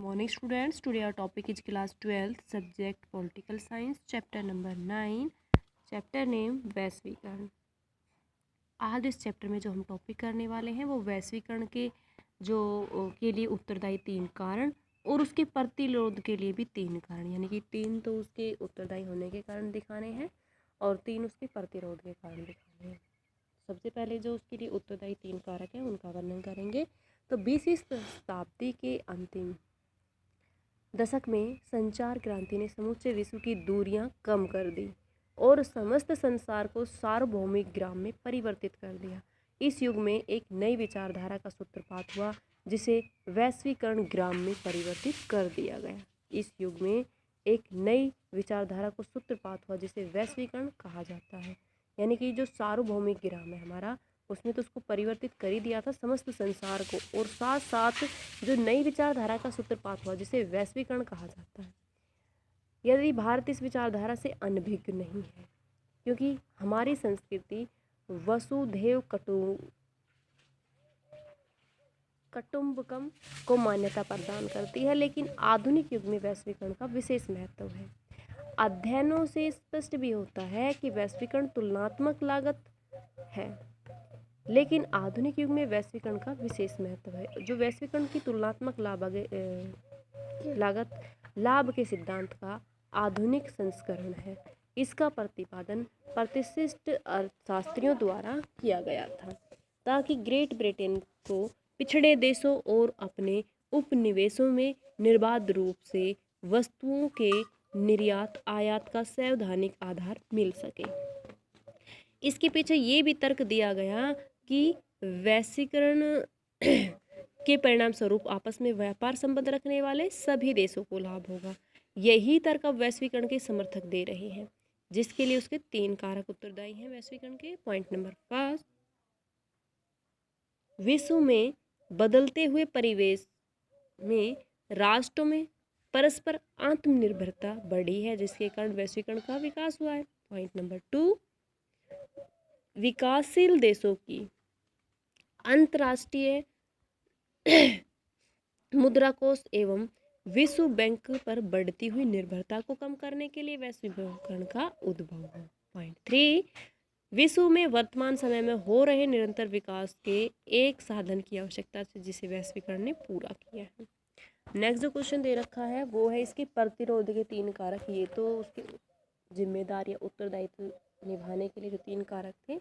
Morning students, today our topic is class 12th subject political science chapter number 9 chapter name वैश्वीकरण। आज इस chapter में जो हम टॉपिक करने वाले हैं वो वैश्वीकरण के लिए उत्तरदायी 3 कारण और उसके प्रतिरोध के लिए भी 3 कारण, यानी कि 3 तो उसके उत्तरदायी होने के कारण दिखाने हैं और 3 उसके प्रतिरोध के कारण दिखाने हैं। सबसे पहले जो उसके लिए उत्तरदायी 3 कारक हैं उनका वर्णन करेंगे। तो 20वीं शताब्दी के अंतिम दशक में संचार क्रांति ने समूचे विश्व की दूरियां कम कर दी और समस्त संसार को सार्वभौमिक ग्राम में परिवर्तित कर दिया। इस युग में एक नई विचारधारा का सूत्रपात हुआ जिसे वैश्वीकरण ग्राम में परिवर्तित कर दिया गया। इस युग में एक नई विचारधारा को सूत्रपात हुआ जिसे वैश्वीकरण कहा जाता है, यानी कि जो सार्वभौमिक ग्राम है हमारा, उसमें तो उसको परिवर्तित कर ही दिया था समस्त संसार को, और साथ साथ जो नई विचारधारा का सूत्रपात हुआ जिसे वैश्वीकरण कहा जाता है। यदि भारत इस विचारधारा से अनभिज्ञ नहीं है, क्योंकि हमारी संस्कृति वसुधैव कुटुंबकम को मान्यता प्रदान करती है, लेकिन आधुनिक युग में वैश्वीकरण का विशेष महत्व है। अध्ययनों से स्पष्ट भी होता है कि वैश्वीकरण तुलनात्मक लागत है, लेकिन आधुनिक युग में वैश्वीकरण का विशेष महत्व है। जो वैश्वीकरण की तुलनात्मक लागत लाभ के सिद्धांत का आधुनिक संस्करण है। इसका प्रतिपादन प्रतिष्ठित अर्थशास्त्रियों द्वारा किया गया था ताकि ग्रेट ब्रिटेन को पिछड़े देशों और अपने उपनिवेशों में निर्बाध रूप से वस्तुओं के निर्यात आयात का सैद्धांतिक आधार मिल सके। इसके पीछे ये भी तर्क दिया गया कि वैश्वीकरण के परिणाम स्वरूप आपस में व्यापार संबंध रखने वाले सभी देशों को लाभ होगा। यही तर्क अब वैश्वीकरण के समर्थक दे रहे हैं, जिसके लिए उसके 3 कारक उत्तरदायी हैं वैश्वीकरण के। पॉइंट नंबर 5, विश्व में बदलते हुए परिवेश में राष्ट्रों में परस्पर आत्मनिर्भरता बढ़ी है, जिसके कारण वैश्वीकरण का विकास हुआ है। पॉइंट नंबर 2, विकासशील देशों की अंतर्राष्ट्रीय मुद्रा कोष एवं विश्व बैंक पर बढ़ती हुई निर्भरता को कम करने के लिए वैश्वीकरण का उद्भव हुआ। पॉइंट 3, विश्व में वर्तमान समय में हो रहे निरंतर विकास के एक साधन की आवश्यकता है जिसे वैश्वीकरण ने पूरा किया है। नेक्स्ट जो क्वेश्चन दे रखा है वो है इसके प्रतिरोध के 3 कारक। ये तो उसकी जिम्मेदारी या उत्तरदायित्व निभाने के लिए जो 3 कारक थे,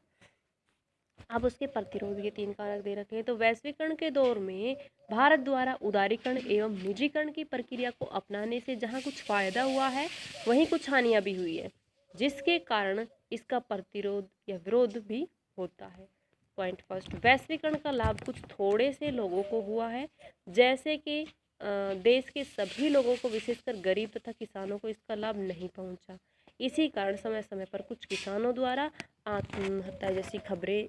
अब उसके प्रतिरोध के 3 कारक दे रखे हैं। तो वैश्वीकरण के दौर में भारत द्वारा उदारीकरण एवं निजीकरण की प्रक्रिया को अपनाने से जहां कुछ फायदा हुआ है वहीं कुछ हानियां भी हुई है, जिसके कारण इसका प्रतिरोध या विरोध भी होता है। पॉइंट फर्स्ट, वैश्वीकरण का लाभ कुछ थोड़े से लोगों को हुआ है, जैसे कि देश के सभी लोगों को, विशेषकर गरीब तथा किसानों को इसका लाभ नहीं पहुंचा। इसी कारण समय समय पर कुछ किसानों द्वारा आत्महत्या जैसी खबरें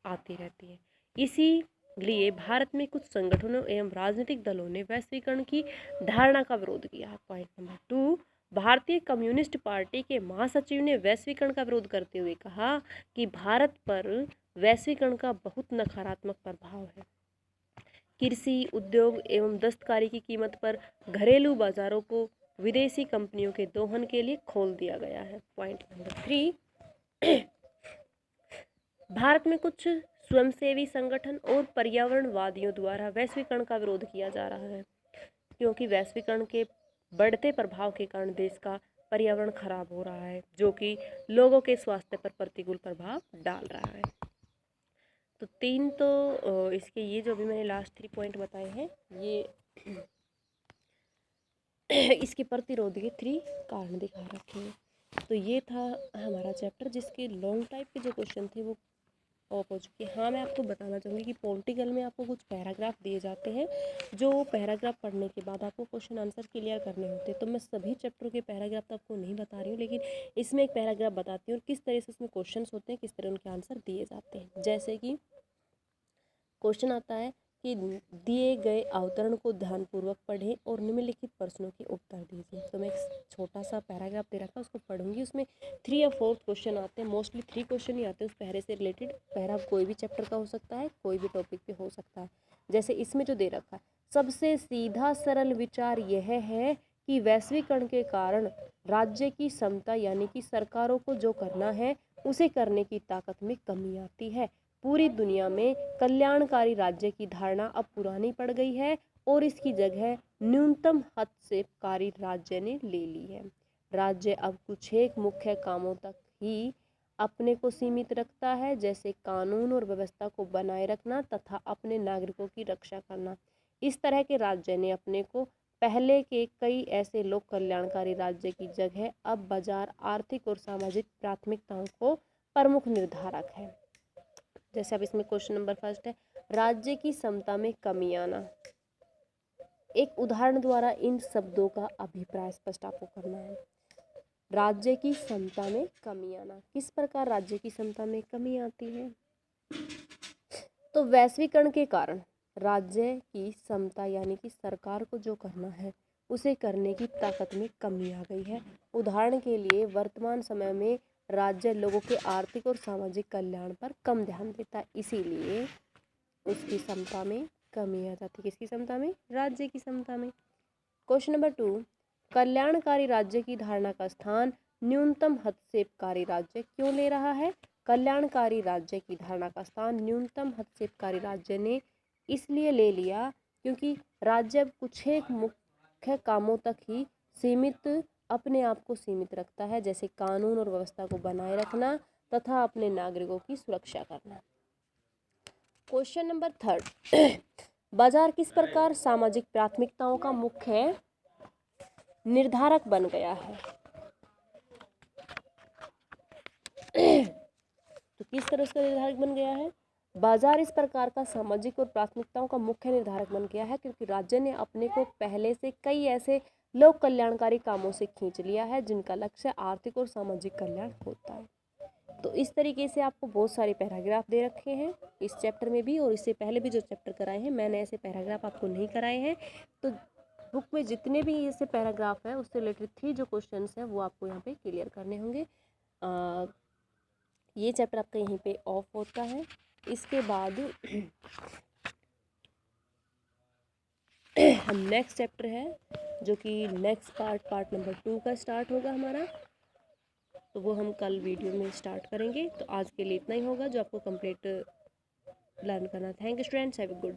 आती रहती है। इसीलिए भारत में कुछ संगठनों एवं राजनीतिक दलों ने वैश्वीकरण की धारणा का विरोध किया है। पॉइंट नंबर 2, भारतीय कम्युनिस्ट पार्टी के महासचिव ने वैश्वीकरण का विरोध करते हुए कहा कि भारत पर वैश्वीकरण का बहुत नकारात्मक प्रभाव है। कृषि, उद्योग एवं दस्तकारी की कीमत पर घरेलू बाजारों को विदेशी कंपनियों के दोहन के लिए खोल दिया गया है। पॉइंट नंबर 3, भारत में कुछ स्वयंसेवी संगठन और पर्यावरणवादियों द्वारा वैश्वीकरण का विरोध किया जा रहा है, क्योंकि वैश्वीकरण के बढ़ते प्रभाव के कारण देश का पर्यावरण खराब हो रहा है, जो कि लोगों के स्वास्थ्य पर प्रतिकूल प्रभाव डाल रहा है। तो 3 तो इसके ये जो अभी मैंने लास्ट 3 पॉइंट बताए हैं, ये इसके प्रतिरोध के 3 कारण दिखा रखे हैं। तो ये था हमारा चैप्टर, जिसके लॉन्ग टाइप के जो क्वेश्चन थे वो ऑफ हो चुके हैं। हाँ, मैं आपको बताना चाहूँगी कि पॉलिटिकल में आपको कुछ पैराग्राफ दिए जाते हैं, जो पैराग्राफ पढ़ने के बाद आपको क्वेश्चन आंसर क्लियर करने होते हैं। तो मैं सभी चैप्टरों के पैराग्राफ तो आपको नहीं बता रही हूँ, लेकिन इसमें एक पैराग्राफ बताती हूँ और किस तरह से उसमें क्वेश्चन होते हैं, किस तरह उनके आंसर दिए जाते हैं। जैसे कि क्वेश्चन आता है कि दिए गए अवतरण को ध्यानपूर्वक पढ़ें और निम्नलिखित प्रश्नों के उत्तर दीजिए। तो मैं एक छोटा सा पैराग्राफ दे रखा है, उसको पढ़ूंगी। उसमें 3 या 4 क्वेश्चन आते हैं, मोस्टली 3 क्वेश्चन ही आते हैं उस पैरे से रिलेटेड। पैरा कोई भी चैप्टर का हो सकता है, कोई भी टॉपिक पे हो सकता है। जैसे इसमें जो दे रखा है, सबसे सीधा सरल विचार यह है कि वैश्वीकरण के कारण राज्य की क्षमता यानी कि सरकारों को जो करना है उसे करने की ताकत में कमी आती है। पूरी दुनिया में कल्याणकारी राज्य की धारणा अब पुरानी पड़ गई है और इसकी जगह न्यूनतम हस्तक्षेपकारी राज्य ने ले ली है। राज्य अब कुछ एक मुख्य कामों तक ही अपने को सीमित रखता है, जैसे कानून और व्यवस्था को बनाए रखना तथा अपने नागरिकों की रक्षा करना। इस तरह के राज्य ने अपने को पहले के कई ऐसे लोक कल्याणकारी राज्य की जगह अब बाजार, आर्थिक और सामाजिक प्राथमिकताओं को प्रमुख निर्धारक है। जैसे अब इसमें क्वेश्चन नंबर फर्स्ट है, राज्य की क्षमता में कमी आना। एक उदाहरण द्वारा इन शब्दों का अभिप्राय स्पष्ट आपको करना है। राज्य की क्षमता में कमी आना, किस प्रकार राज्य की क्षमता में कमी आती है? तो वैश्वीकरण के कारण राज्य की क्षमता यानी कि सरकार को जो करना है उसे करने की ताकत में कमी आ गई है। उदाहरण के लिए वर्तमान समय में राज्य लोगों के आर्थिक और सामाजिक कल्याण पर कम ध्यान देता है, इसीलिए उसकी क्षमता में कमी आ जाती है। किसकी क्षमता में? राज्य की क्षमता में। क्वेश्चन नंबर 2, कल्याणकारी राज्य की धारणा का स्थान न्यूनतम हस्तक्षेपकारी राज्य क्यों ले रहा है? कल्याणकारी राज्य की धारणा का स्थान न्यूनतम हस्तक्षेपकारी राज्य ने इसलिए ले लिया क्योंकि राज्य कुछ एक मुख्य कामों तक ही सीमित अपने आप को सीमित रखता है, जैसे कानून और व्यवस्था को बनाए रखना तथा अपने नागरिकों की सुरक्षा करना। क्वेश्चन नंबर 3, बाजार किस प्रकार सामाजिक प्राथमिकताओं का मुख्य निर्धारक बन गया है? तो किस तरह से निर्धारक बन गया है? बाजार इस प्रकार का सामाजिक और प्राथमिकताओं का मुख्य निर्धारक बन गया है क्योंकि राज्य ने अपने को पहले से कई ऐसे लोक कल्याणकारी कामों से खींच लिया है जिनका लक्ष्य आर्थिक और सामाजिक कल्याण होता है। तो इस तरीके से आपको बहुत सारे पैराग्राफ दे रखे हैं इस चैप्टर में भी, और इससे पहले भी जो चैप्टर कराए हैं मैंने ऐसे पैराग्राफ आपको नहीं कराए हैं। तो बुक में जितने भी ऐसे पैराग्राफ है उससे रिलेटेड 3 जो क्वेश्चंस हैं वो आपको यहाँ पे क्लियर करने होंगे। ये चैप्टर आपका यहीं पे ऑफ होता है। इसके बाद हम नेक्स्ट चैप्टर है जो कि नेक्स्ट पार्ट नंबर 2 का स्टार्ट होगा हमारा, तो वो हम कल वीडियो में स्टार्ट करेंगे। तो आज के लिए इतना ही होगा जो आपको कंप्लीट लर्न करना। Thank you students, have a good